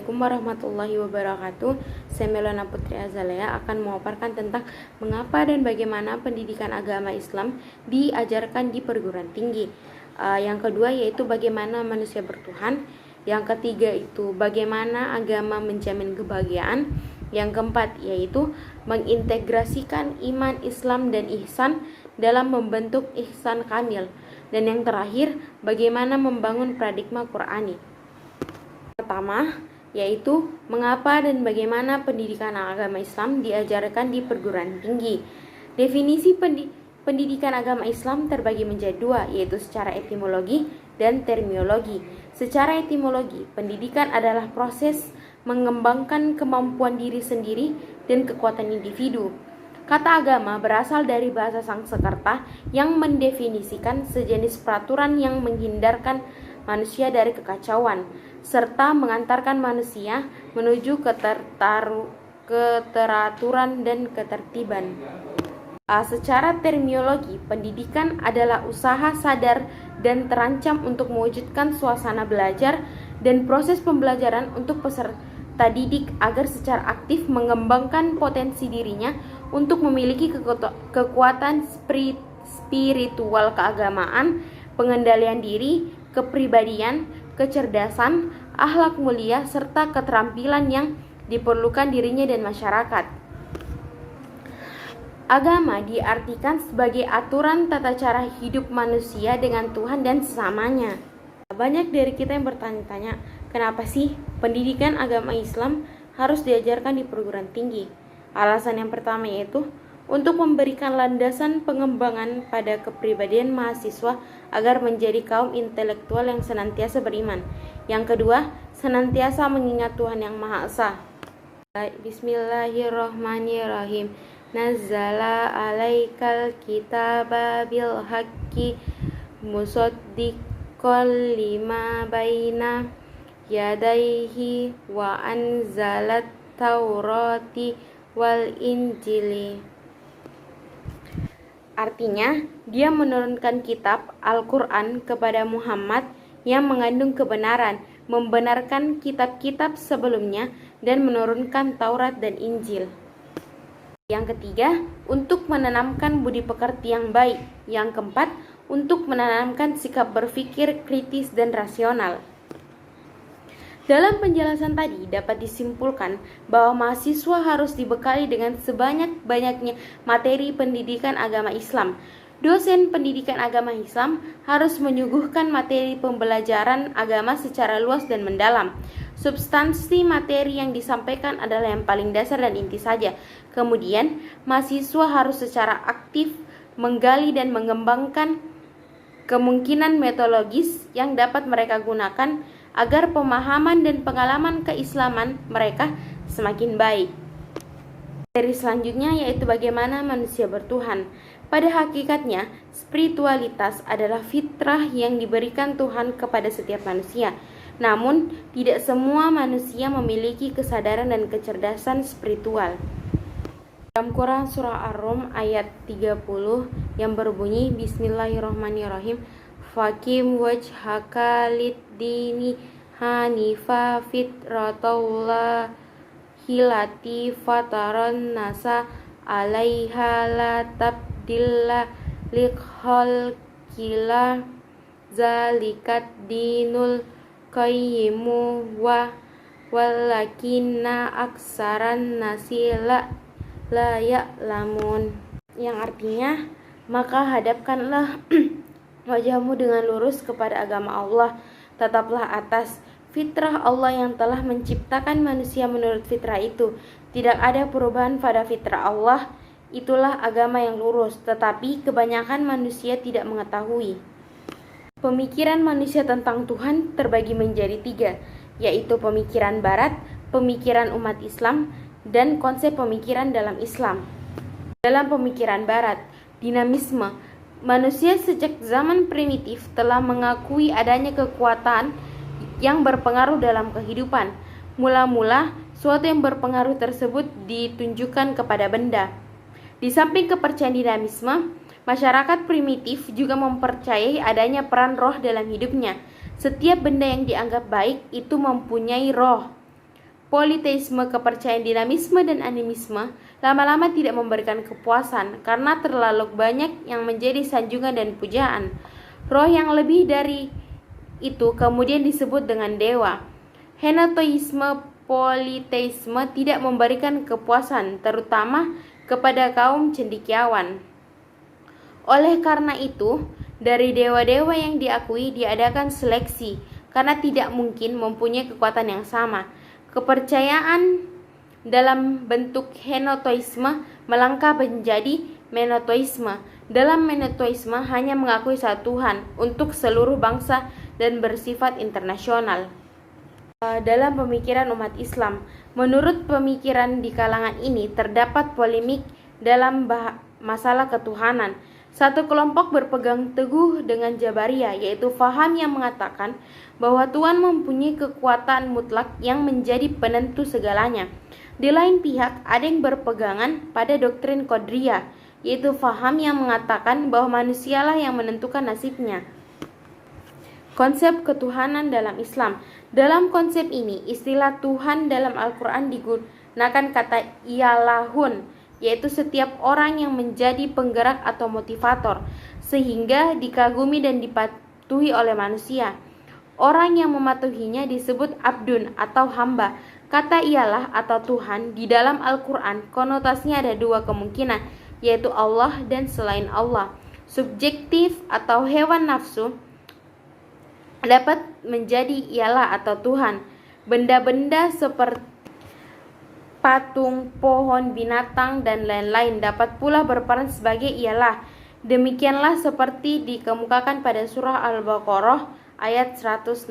Assalamualaikum warahmatullahi wabarakatuh. Saya Melona Putri Azalea akan memaparkan tentang mengapa dan bagaimana pendidikan agama Islam diajarkan di perguruan tinggi. Yang kedua yaitu bagaimana manusia bertuhan. Yang ketiga itu bagaimana agama menjamin kebahagiaan. Yang keempat yaitu mengintegrasikan iman, Islam, dan ihsan dalam membentuk ihsan kamil. Dan yang terakhir bagaimana membangun paradigma Qur'ani. Pertama, yaitu mengapa dan bagaimana pendidikan agama Islam diajarkan di perguruan tinggi. Definisi pendidikan agama Islam terbagi menjadi dua, yaitu secara etimologi dan terminologi. Secara etimologi, pendidikan adalah proses mengembangkan kemampuan diri sendiri dan kekuatan individu. Kata agama berasal dari bahasa Sanskerta yang mendefinisikan sejenis peraturan yang menghindarkan manusia dari kekacauan, serta mengantarkan manusia menuju keteraturan dan ketertiban. Secara terminologi, pendidikan adalah usaha sadar dan terancam untuk mewujudkan suasana belajar dan proses pembelajaran untuk peserta didik agar secara aktif mengembangkan potensi dirinya untuk memiliki kekuatan spiritual keagamaan, pengendalian diri, kepribadian, kecerdasan, akhlak mulia, serta keterampilan yang diperlukan dirinya dan masyarakat. Agama diartikan sebagai aturan tata cara hidup manusia dengan Tuhan dan sesamanya. Banyak dari kita yang bertanya-tanya, kenapa sih pendidikan agama Islam harus diajarkan di perguruan tinggi? Alasan yang pertama yaitu untuk memberikan landasan pengembangan pada kepribadian mahasiswa agar menjadi kaum intelektual yang senantiasa beriman. Yang kedua, senantiasa mengingat Tuhan yang Maha Esa. Bismillahirrahmanirrahim. Nazzala alaikal kitaba bil haqqi musaddiqan lima baina yadaihi wa anzalat taurati wal injili. Artinya, dia menurunkan kitab Al-Quran kepada Muhammad yang mengandung kebenaran, membenarkan kitab-kitab sebelumnya, dan menurunkan Taurat dan Injil. Yang ketiga, untuk menanamkan budi pekerti yang baik. Yang keempat, untuk menanamkan sikap berpikir kritis dan rasional. Dalam penjelasan tadi dapat disimpulkan bahwa mahasiswa harus dibekali dengan sebanyak-banyaknya materi pendidikan agama Islam. Dosen pendidikan agama Islam harus menyuguhkan materi pembelajaran agama secara luas dan mendalam. Substansi materi yang disampaikan adalah yang paling dasar dan inti saja. Kemudian, mahasiswa harus secara aktif menggali dan mengembangkan kemungkinan metodologis yang dapat mereka gunakan agar pemahaman dan pengalaman keislaman mereka semakin baik. Materi selanjutnya yaitu bagaimana manusia bertuhan. Pada hakikatnya, spiritualitas adalah fitrah yang diberikan Tuhan kepada setiap manusia. Namun, tidak semua manusia memiliki kesadaran dan kecerdasan spiritual. Dalam Quran surah Ar-Rum ayat 30 yang berbunyi Bismillahirrahmanirrahim, Fakim wajhaka lid-dini hanifa fitratallahi lati fataran nasa alaiha la tabdilla likhalqillah zalikat dinul qayyimu wa walakinna aksaran nasi la ya'lamun. Yang artinya, maka hadapkanlah wajahmu dengan lurus kepada agama Allah, tetaplah atas fitrah Allah yang telah menciptakan manusia menurut fitrah itu. Tidak ada perubahan pada fitrah Allah, itulah agama yang lurus, tetapi kebanyakan manusia tidak mengetahui. Pemikiran manusia tentang Tuhan terbagi menjadi tiga, yaitu pemikiran Barat, pemikiran umat Islam, dan konsep pemikiran dalam Islam. Dalam pemikiran Barat, dinamisme, manusia sejak zaman primitif telah mengakui adanya kekuatan yang berpengaruh dalam kehidupan. Mula-mula, suatu yang berpengaruh tersebut ditunjukkan kepada benda. Di samping kepercayaan dinamisme, masyarakat primitif juga mempercayai adanya peran roh dalam hidupnya. Setiap benda yang dianggap baik itu mempunyai roh. politeisme, kepercayaan dinamisme dan animisme, lama-lama tidak memberikan kepuasan karena terlalu banyak yang menjadi sanjungan dan pujaan. Roh yang lebih dari itu kemudian disebut dengan dewa. Henoteisme, politeisme tidak memberikan kepuasan, terutama kepada kaum cendekiawan. Oleh karena itu, dari dewa-dewa yang diakui diadakan seleksi, karena tidak mungkin mempunyai kekuatan yang sama. Kepercayaan dalam bentuk henoteisme melangkah menjadi monoteisme. Dalam monoteisme hanya mengakui satu Tuhan untuk seluruh bangsa dan bersifat internasional. Dalam pemikiran umat Islam, menurut pemikiran di kalangan ini terdapat polemik dalam masalah ketuhanan. Satu kelompok berpegang teguh dengan Jabariyah, yaitu faham yang mengatakan bahwa Tuhan mempunyai kekuatan mutlak yang menjadi penentu segalanya. Di lain pihak, ada yang berpegangan pada doktrin Qadariyah, yaitu faham yang mengatakan bahwa manusialah yang menentukan nasibnya. Konsep ketuhanan dalam Islam. Dalam konsep ini, istilah Tuhan dalam Al-Quran digunakan kata Ilahun, yaitu setiap orang yang menjadi penggerak atau motivator, sehingga dikagumi dan dipatuhi oleh manusia. Orang yang mematuhinya disebut abdun atau hamba. Kata ialah atau Tuhan di dalam Al-Quran konotasinya ada dua kemungkinan, yaitu Allah dan selain Allah. Subjektif atau hewan nafsu dapat menjadi ialah atau Tuhan. Benda-benda seperti patung, pohon, binatang, dan lain-lain dapat pula berperan sebagai ialah. Demikianlah seperti dikemukakan pada surah Al-Baqarah ayat 165.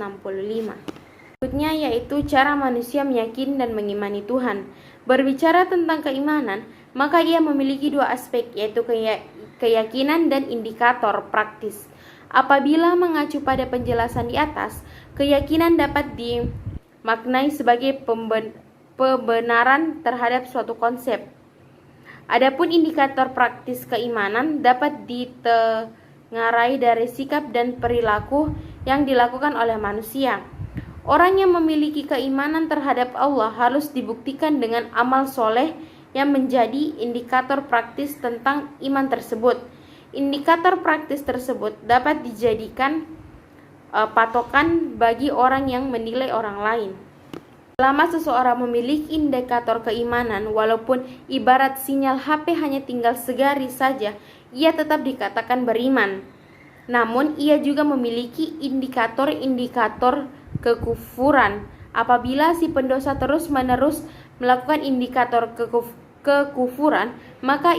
Berikutnya yaitu cara manusia meyakini dan mengimani Tuhan. Berbicara tentang keimanan, maka ia memiliki dua aspek, yaitu keyakinan dan indikator praktis. Apabila mengacu pada penjelasan di atas, keyakinan dapat dimaknai sebagai pembenaran terhadap suatu konsep. Adapun indikator praktis keimanan dapat ditengarai dari sikap dan perilaku yang dilakukan oleh manusia. Orang yang memiliki keimanan terhadap Allah harus dibuktikan dengan amal soleh yang menjadi indikator praktis tentang iman tersebut. Indikator praktis tersebut dapat dijadikan patokan bagi orang yang menilai orang lain. Selama seseorang memiliki indikator keimanan, walaupun ibarat sinyal HP hanya tinggal segaris saja, ia tetap dikatakan beriman. Namun, ia juga memiliki indikator-indikator kekufuran. Apabila si pendosa terus-menerus melakukan indikator kekufuran, maka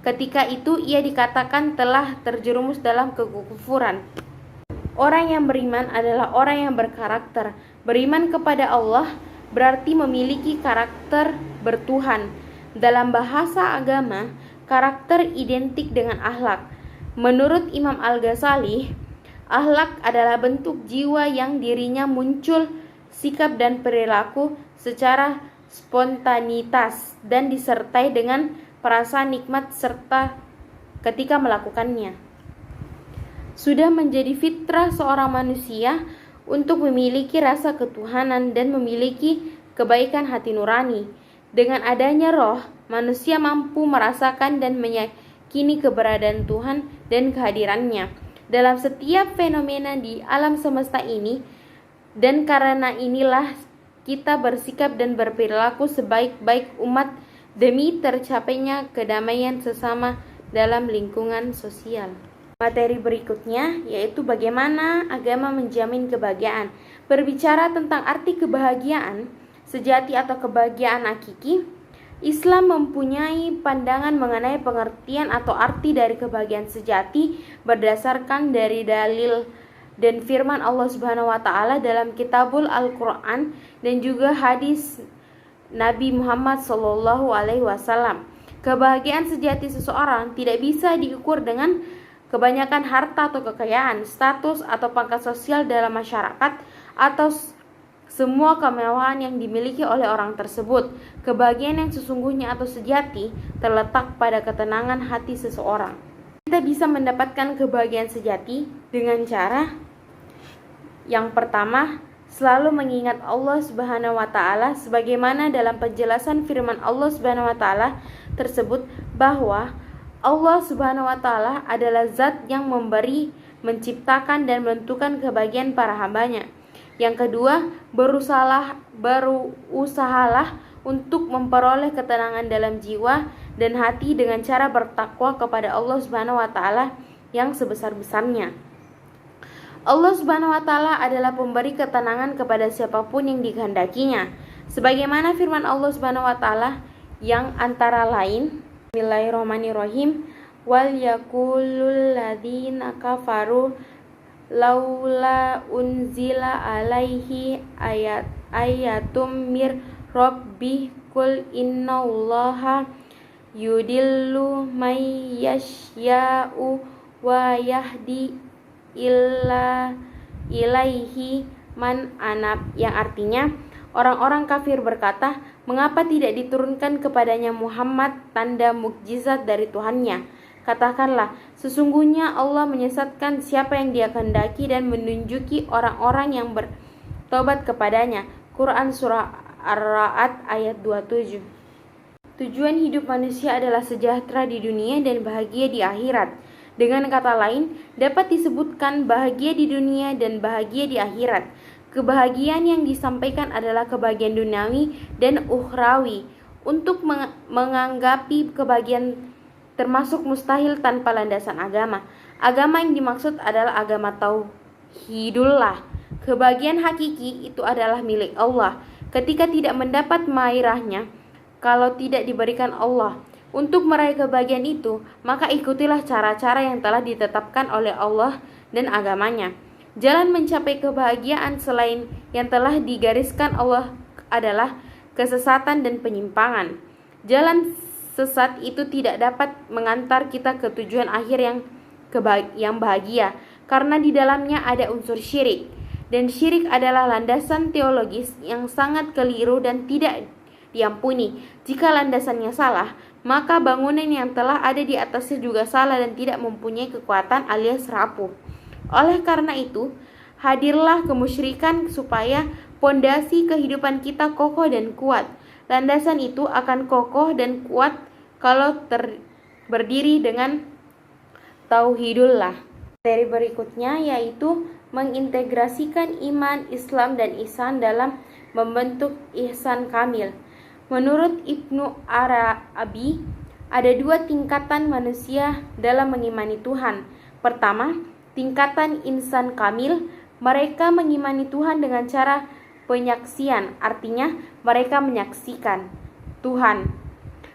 ketika itu ia dikatakan telah terjerumus dalam kekufuran. Orang yang beriman adalah orang yang berkarakter. Beriman kepada Allah berarti memiliki karakter bertuhan. Dalam bahasa agama, karakter identik dengan akhlak. Menurut Imam Al-Ghazali, akhlak adalah bentuk jiwa yang dirinya muncul sikap dan perilaku secara spontanitas dan disertai dengan perasaan nikmat serta ketika melakukannya. Sudah menjadi fitrah seorang manusia untuk memiliki rasa ketuhanan dan memiliki kebaikan hati nurani. Dengan adanya roh, manusia mampu merasakan dan meyakini keberadaan Tuhan dan kehadirannya dalam setiap fenomena di alam semesta ini, dan karena inilah kita bersikap dan berperilaku sebaik-baik umat demi tercapainya kedamaian sesama dalam lingkungan sosial. Materi berikutnya yaitu bagaimana agama menjamin kebahagiaan. Berbicara tentang arti kebahagiaan sejati atau kebahagiaan hakiki, Islam mempunyai pandangan mengenai pengertian atau arti dari kebahagiaan sejati berdasarkan dari dalil dan firman Allah Subhanahu wa taala dalam Kitabul Al-Qur'an dan juga hadis Nabi Muhammad SAW. Kebahagiaan sejati seseorang tidak bisa diukur dengan kebanyakan harta atau kekayaan, status atau pangkat sosial dalam masyarakat, atau semua kemewahan yang dimiliki oleh orang tersebut. Kebahagiaan yang sesungguhnya atau sejati terletak pada ketenangan hati seseorang. Kita bisa mendapatkan kebahagiaan sejati dengan cara yang pertama, selalu mengingat Allah Subhanahu wa taala sebagaimana dalam penjelasan firman Allah Subhanahu wa taala tersebut bahwa Allah Subhanahu wa taala adalah zat yang memberi, menciptakan dan menentukan kebahagiaan para hambanya. Yang kedua, berusahalah untuk memperoleh ketenangan dalam jiwa dan hati dengan cara bertakwa kepada Allah Subhanahu wa taala yang sebesar-besarnya. Allah Subhanahu wa taala adalah pemberi ketenangan kepada siapapun yang dikehendakinya. Sebagaimana firman Allah Subhanahu wa taala yang antara lain, Bismillahirrahmanirrahim, wal yaqulul ladzina kafaru laula unzila alaihi ayatum mir rabbih qul innallaha yudillu may yasya'u wa yahdi illa ilaihi man anab, yang artinya orang-orang kafir berkata, mengapa tidak diturunkan kepadanya Muhammad tanda mukjizat dari Tuhannya? Katakanlah, sesungguhnya Allah menyesatkan siapa yang Dia kehendaki dan menunjuki orang-orang yang bertobat kepadanya. Quran Surah Ar-Ra'd ayat 27. Tujuan hidup manusia adalah sejahtera di dunia dan bahagia di akhirat. Dengan kata lain, dapat disebutkan bahagia di dunia dan bahagia di akhirat. Kebahagiaan yang disampaikan adalah kebahagiaan duniawi dan ukhrawi. Untuk menganggapi kebahagiaan termasuk mustahil tanpa landasan agama. Agama yang dimaksud adalah agama tauhidullah. Kebahagiaan hakiki itu adalah milik Allah. Ketika tidak mendapat mairahnya, kalau tidak diberikan Allah. Untuk meraih kebahagiaan itu, maka ikutilah cara-cara yang telah ditetapkan oleh Allah dan agamanya. Jalan mencapai kebahagiaan selain yang telah digariskan Allah adalah kesesatan dan penyimpangan. Jalan sesat itu tidak dapat mengantar kita ke tujuan akhir yang bahagia, karena di dalamnya ada unsur syirik. Dan syirik adalah landasan teologis yang sangat keliru dan tidak diampuni. Jika landasannya salah, maka bangunan yang telah ada di atasnya juga salah dan tidak mempunyai kekuatan alias rapuh. Oleh karena itu, hadirlah kemusyrikan supaya pondasi kehidupan kita kokoh dan kuat. Landasan itu akan kokoh dan kuat kalau berdiri dengan tauhidullah. Materi berikutnya yaitu mengintegrasikan iman, Islam, dan ihsan dalam membentuk ihsan kamil. Menurut Ibnu Arabi, ada dua tingkatan manusia dalam mengimani Tuhan. Pertama, tingkatan insan kamil. Mereka mengimani Tuhan dengan cara penyaksian, artinya mereka menyaksikan Tuhan.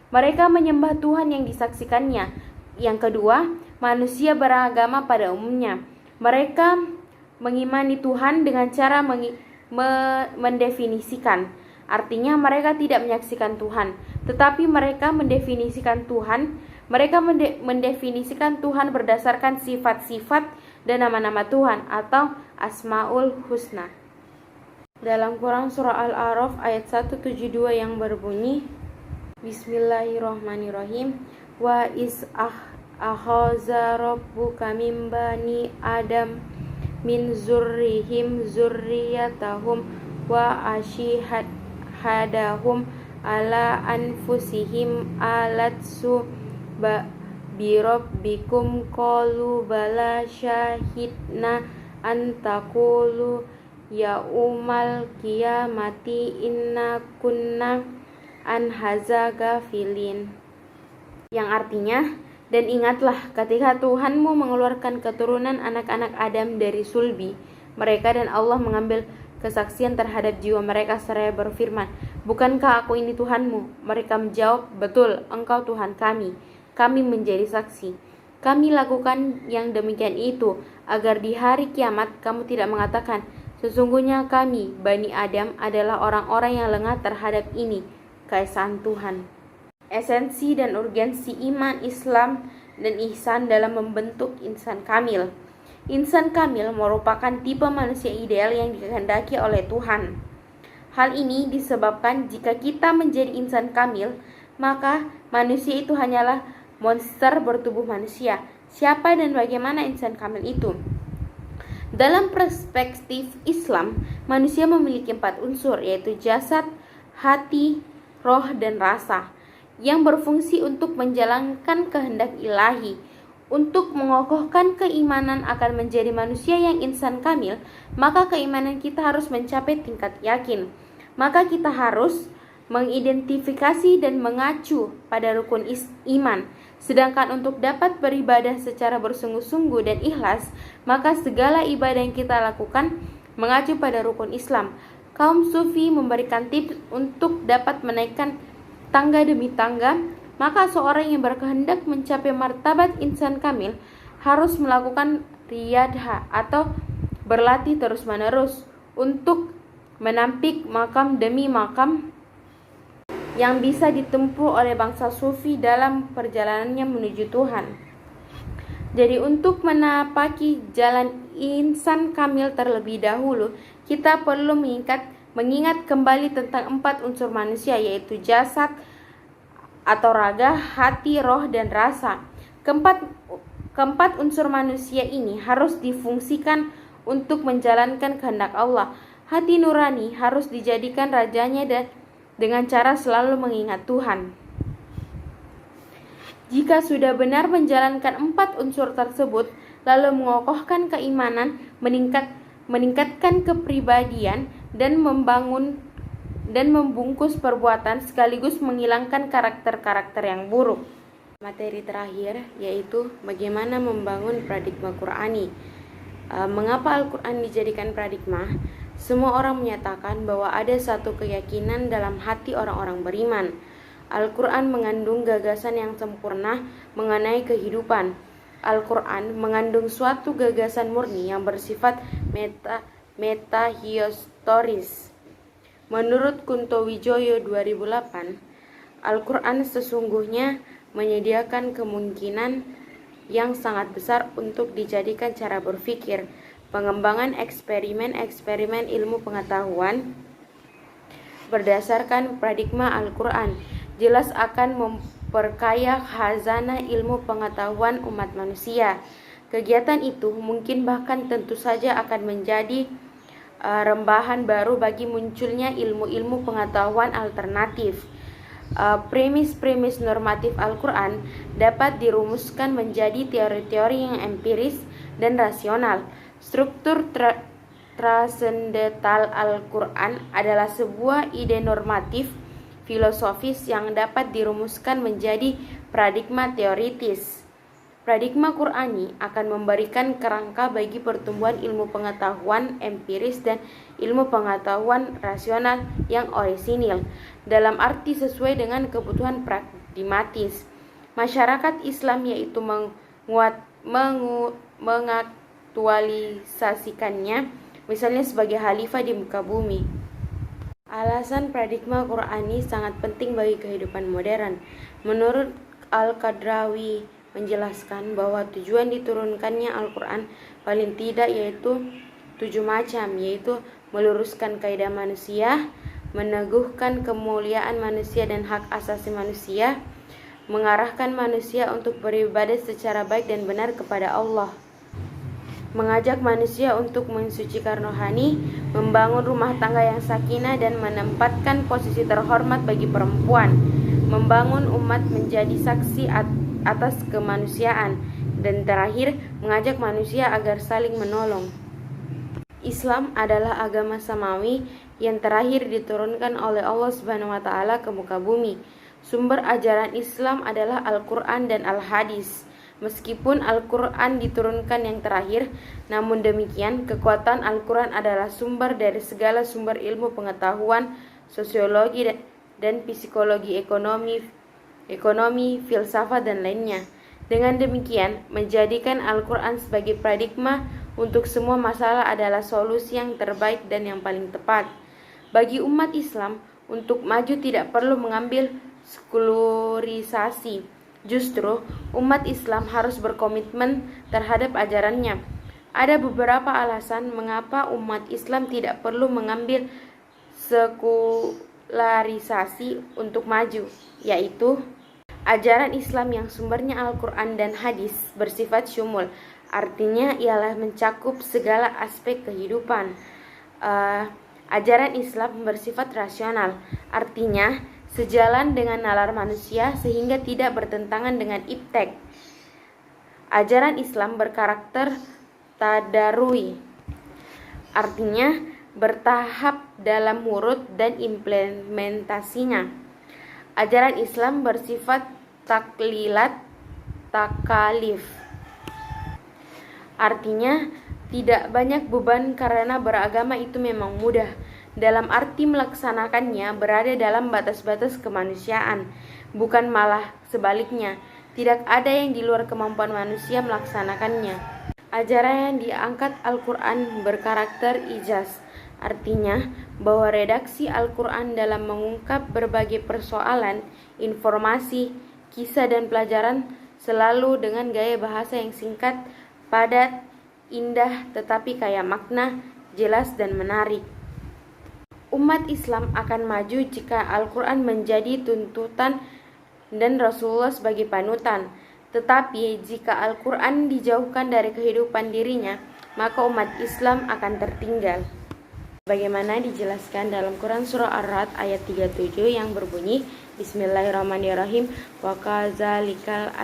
Mereka menyembah Tuhan yang disaksikannya. Yang kedua, manusia beragama pada umumnya. Mereka mengimani Tuhan dengan cara mendefinisikan. Artinya mereka tidak menyaksikan Tuhan, tetapi mereka mendefinisikan Tuhan. Mereka mendefinisikan Tuhan berdasarkan sifat-sifat dan nama-nama Tuhan atau Asmaul Husna. Dalam Quran Surah Al-A'raf ayat 172 yang berbunyi, Bismillahirrahmanirrahim, wa is akhaza rabbuka min bani Adam min zurrihim zurriyatahum wa hadahum ala anfusihim alatsu birabbikum qalu bala syahidna antakulu ya umal qiyamati inna kunna an haza gafilin, yang artinya, dan ingatlah ketika Tuhanmu mengeluarkan keturunan anak-anak Adam dari sulbi mereka dan Allah mengambil kesaksian terhadap jiwa mereka seraya berfirman, bukankah aku ini Tuhanmu? Mereka menjawab, betul, engkau Tuhan kami. Kami menjadi saksi. Kami lakukan yang demikian itu agar di hari kiamat kamu tidak mengatakan, sesungguhnya kami, Bani Adam, adalah orang-orang yang lengah terhadap ini, keesaan Tuhan. Esensi dan urgensi iman, Islam, dan ihsan dalam membentuk insan kamil. Insan kamil merupakan tipe manusia ideal yang dikehendaki oleh Tuhan. Hal ini disebabkan jika kita menjadi insan kamil, maka manusia itu hanyalah monster bertubuh manusia. Siapa dan bagaimana insan kamil itu? Dalam perspektif Islam, manusia memiliki 4 unsur, yaitu jasad, hati, roh, dan rasa, yang berfungsi untuk menjalankan kehendak ilahi. Untuk mengokohkan keimanan akan menjadi manusia yang insan kamil, maka keimanan kita harus mencapai tingkat yakin. Maka kita harus mengidentifikasi dan mengacu pada rukun iman. Sedangkan untuk dapat beribadah secara bersungguh-sungguh dan ikhlas, maka segala ibadah yang kita lakukan mengacu pada rukun Islam. Kaum sufi memberikan tips untuk dapat menaikkan tangga demi tangga. Maka seorang yang berkehendak mencapai martabat insan kamil harus melakukan riyadhah atau berlatih terus-menerus untuk menampik makam demi makam yang bisa ditempuh oleh bangsa sufi dalam perjalanannya menuju Tuhan. Jadi untuk menapaki jalan insan kamil terlebih dahulu, kita perlu mengingat kembali tentang 4 unsur manusia, yaitu jasad atau raga, hati, roh, dan rasa. Keempat unsur manusia ini harus difungsikan untuk menjalankan kehendak Allah. Hati nurani harus dijadikan rajanya dan dengan cara selalu mengingat Tuhan. Jika sudah benar menjalankan 4 unsur tersebut, lalu mengokohkan keimanan, meningkatkan kepribadian, dan membungkus perbuatan sekaligus menghilangkan karakter-karakter yang buruk. Materi terakhir yaitu bagaimana membangun paradigma Qur'ani. Mengapa Al-Quran dijadikan paradigma? Semua orang menyatakan bahwa ada satu keyakinan dalam hati orang-orang beriman. Al-Quran mengandung gagasan yang sempurna mengenai kehidupan. Al-Quran mengandung suatu gagasan murni yang bersifat metahistoris. Menurut Kunto Wijoyo 2008, Al-Quran sesungguhnya menyediakan kemungkinan yang sangat besar untuk dijadikan cara berpikir. Pengembangan eksperimen ilmu pengetahuan berdasarkan paradigma Al-Quran jelas akan memperkaya khazanah ilmu pengetahuan umat manusia. Kegiatan itu mungkin bahkan tentu saja akan menjadi rembahan baru bagi munculnya ilmu-ilmu pengetahuan alternatif. Premis-premis normatif Al-Quran dapat dirumuskan menjadi teori-teori yang empiris dan rasional. Struktur transendental Al-Quran adalah sebuah ide normatif filosofis yang dapat dirumuskan menjadi paradigma teoritis. Paradigma Qur'ani akan memberikan kerangka bagi pertumbuhan ilmu pengetahuan empiris dan ilmu pengetahuan rasional yang orisinil, dalam arti sesuai dengan kebutuhan pragmatis masyarakat Islam, yaitu mengaktualisasikannya, misalnya sebagai khalifah di muka bumi. Alasan paradigma Qur'ani sangat penting bagi kehidupan modern. Menurut Al-Qadrawi menjelaskan bahwa tujuan diturunkannya Al-Quran paling tidak yaitu 7 macam, yaitu meluruskan kaidah manusia, meneguhkan kemuliaan manusia dan hak asasi manusia, mengarahkan manusia untuk beribadah secara baik dan benar kepada Allah, mengajak manusia untuk mensucikan rohani, membangun rumah tangga yang sakinah dan menempatkan posisi terhormat bagi perempuan, membangun umat menjadi saksi atas kemanusiaan, dan terakhir mengajak manusia agar saling menolong. Islam adalah agama samawi yang terakhir diturunkan oleh Allah Subhanahu wa taala ke muka bumi. Sumber ajaran Islam adalah Al-Qur'an dan Al-Hadis. Meskipun Al-Quran diturunkan yang terakhir, namun demikian kekuatan Al-Quran adalah sumber dari segala sumber ilmu pengetahuan, sosiologi dan psikologi, ekonomi, filsafat, dan lainnya. Dengan demikian, menjadikan Al-Quran sebagai paradigma untuk semua masalah adalah solusi yang terbaik dan yang paling tepat. Bagi umat Islam, untuk maju tidak perlu mengambil sekularisasi. Justru, umat Islam harus berkomitmen terhadap ajarannya. Ada beberapa alasan mengapa umat Islam tidak perlu mengambil sekularisasi untuk maju, yaitu ajaran Islam yang sumbernya Al-Quran dan Hadis bersifat syumul. Artinya ialah mencakup segala aspek kehidupan. Ajaran Islam bersifat rasional, artinya sejalan dengan nalar manusia sehingga tidak bertentangan dengan iptek. Ajaran Islam berkarakter tadarui, artinya bertahap dalam urut dan implementasinya. Ajaran Islam bersifat taklilat takalif, artinya tidak banyak beban karena beragama itu memang mudah, dalam arti melaksanakannya berada dalam batas-batas kemanusiaan, bukan malah sebaliknya, tidak ada yang di luar kemampuan manusia melaksanakannya. Ajaran yang diangkat Al-Quran berkarakter ijaz, artinya bahwa redaksi Al-Quran dalam mengungkap berbagai persoalan, informasi, kisah dan pelajaran selalu dengan gaya bahasa yang singkat, padat, indah tetapi kaya makna, jelas dan menarik. Umat Islam akan maju jika Al-Quran menjadi tuntutan dan Rasulullah sebagai panutan. Tetapi jika Al-Quran dijauhkan dari kehidupan dirinya, maka umat Islam akan tertinggal. Bagaimana dijelaskan dalam Quran surah Ar-Ra'd ayat 37 yang berbunyi, Bismillahirrahmanirrahim, wa kadzalikal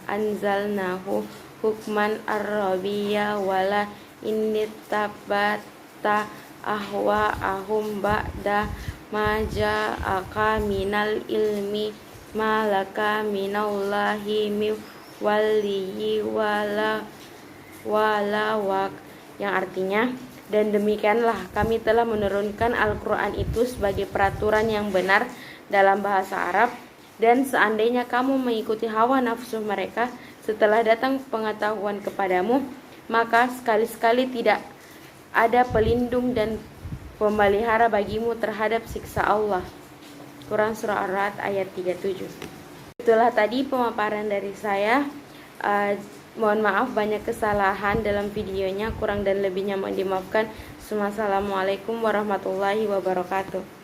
anzalnahu hukman arabiyya wala innittabata ahwa'ahum ba'da ma ja'aka minal ilmi malaka minallahi min waliyyi wala wak, yang artinya, dan demikianlah kami telah menurunkan Al-Quran itu sebagai peraturan yang benar dalam bahasa Arab, dan seandainya kamu mengikuti hawa nafsu mereka setelah datang pengetahuan kepadamu, maka sekali-sekali tidak ada pelindung dan pemelihara bagimu terhadap siksa Allah. Quran surah Ar-Ra'd ayat 37. Itulah tadi pemaparan dari saya. Mohon maaf banyak kesalahan dalam videonya, kurang dan lebihnya mohon dimaafkan. Assalamualaikum warahmatullahi wabarakatuh.